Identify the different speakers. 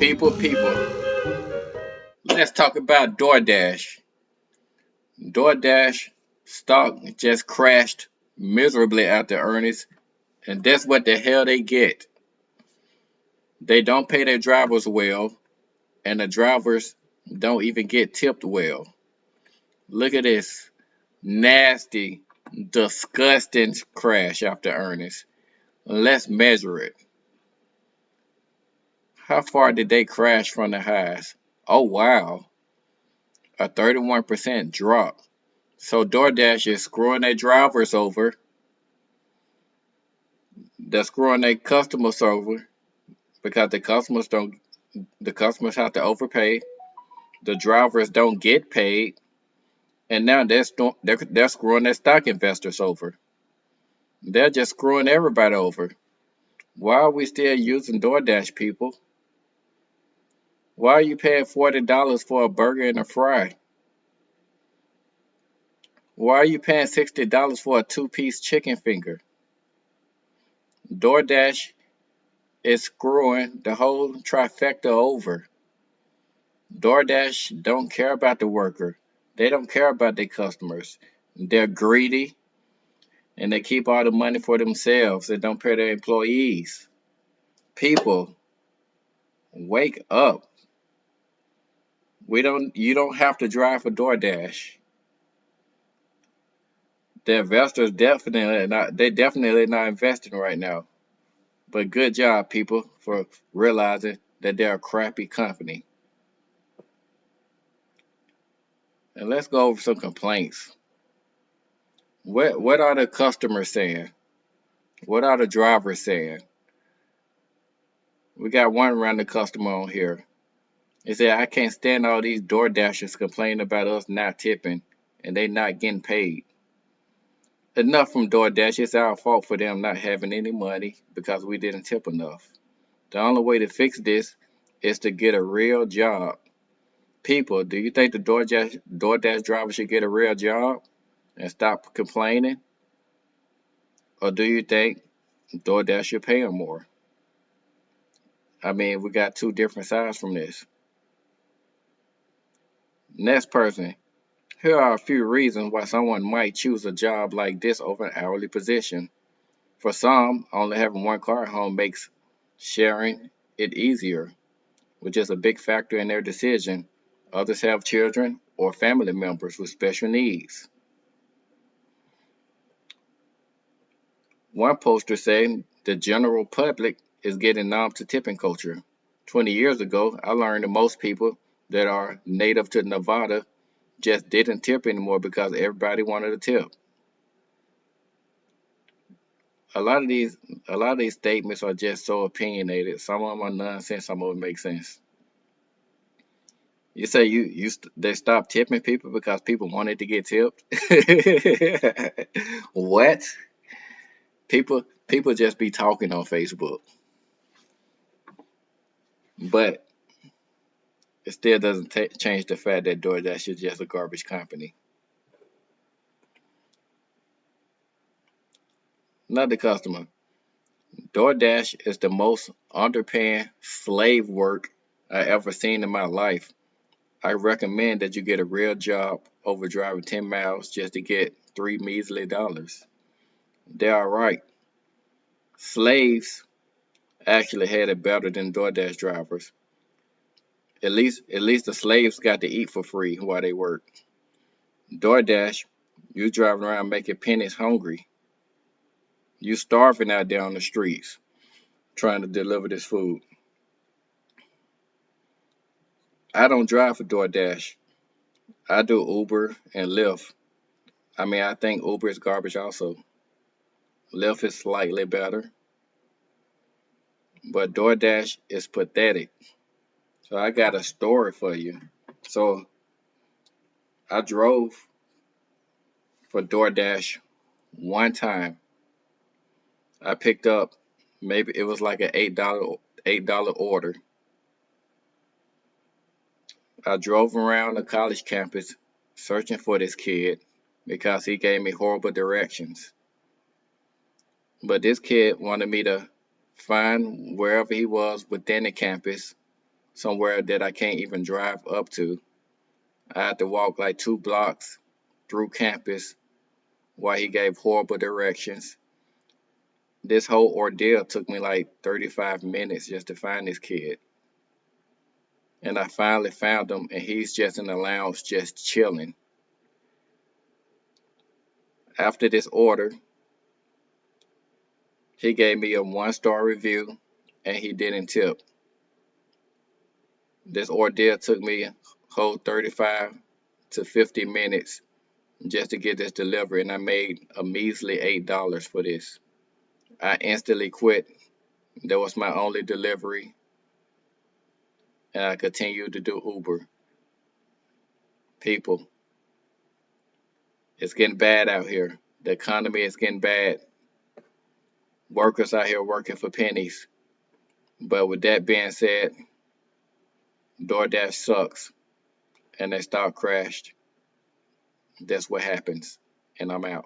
Speaker 1: People, let's talk about Doordash. Doordash stock just crashed miserably after earnings, and that's what the hell they get. They don't pay their drivers well, and the drivers don't even get tipped well. Look at this nasty, disgusting crash after earnings. Let's measure it. How far did they crash from the highs? Oh wow, a 31% drop. So DoorDash is screwing their drivers over. They're screwing their customers over because the customers have to overpay. The drivers don't get paid, and now they're screwing their stock investors over. They're just screwing everybody over. Why are we still using DoorDash, people? Why are you paying $40 for a burger and a fry? Why are you paying $60 for a two-piece chicken finger? DoorDash is screwing the whole trifecta over. DoorDash don't care about the worker. They don't care about their customers. They're greedy and they keep all the money for themselves and don't pay their employees. People, wake up. You don't have to drive for DoorDash. The investors definitely not investing right now. But good job, people, for realizing that they're a crappy company. And let's go over some complaints. What are the customers saying? What are the drivers saying? We got one random customer on here. He said, I can't stand all these door dashers complaining about us not tipping and they not getting paid. Enough from DoorDash. It's our fault for them not having any money because we didn't tip enough. The only way to fix this is to get a real job. People, do you think the DoorDash driver should get a real job and stop complaining? Or do you think DoorDash should pay them more? I mean, we got two different sides from this. Next person. Here are a few reasons why someone might choose a job like this over an hourly position. For some, only having one car at home makes sharing it easier, which is a big factor in their decision. Others have children or family members with special needs. One poster said the general public is getting numb to tipping culture. 20 years ago, I learned that most people that are native to Nevada just didn't tip anymore because everybody wanted a tip. A lot of these a lot of these statements are just so opinionated. Some of them are nonsense, some of them make sense. You say they stopped tipping people because people wanted to get tipped? What? People just be talking on Facebook. But it still doesn't change the fact that DoorDash is just a garbage company. Another customer. DoorDash is the most underpaying slave work I ever seen in my life. I recommend that you get a real job over driving 10 miles just to get three measly dollars. They are right. Slaves actually had it better than DoorDash drivers. At least the slaves got to eat for free while they worked. DoorDash, you driving around making pennies hungry. You starving out there on the streets trying to deliver this food. I don't drive for DoorDash. I do Uber and Lyft. I mean, I think Uber is garbage also. Lyft is slightly better, but DoorDash is pathetic. So I got a story for you. So I drove for DoorDash one time. I picked up maybe it was like an $8 order. I drove around the college campus searching for this kid because he gave me horrible directions. But this kid wanted me to find wherever he was within the campus somewhere that I can't even drive up to. I had to walk like 2 blocks through campus while he gave horrible directions. This whole ordeal took me like 35 minutes just to find this kid. And I finally found him, and he's just in the lounge just chilling. After this order, he gave me a 1-star review and he didn't tip. This ordeal took me a whole 35 to 50 minutes just to get this delivery, and I made a measly $8 for this. I instantly quit. That was my only delivery, and I continued to do Uber. People, it's getting bad out here. The economy is getting bad. Workers out here working for pennies. But with that being said, DoorDash sucks, and their stock crashed. That's what happens, and I'm out.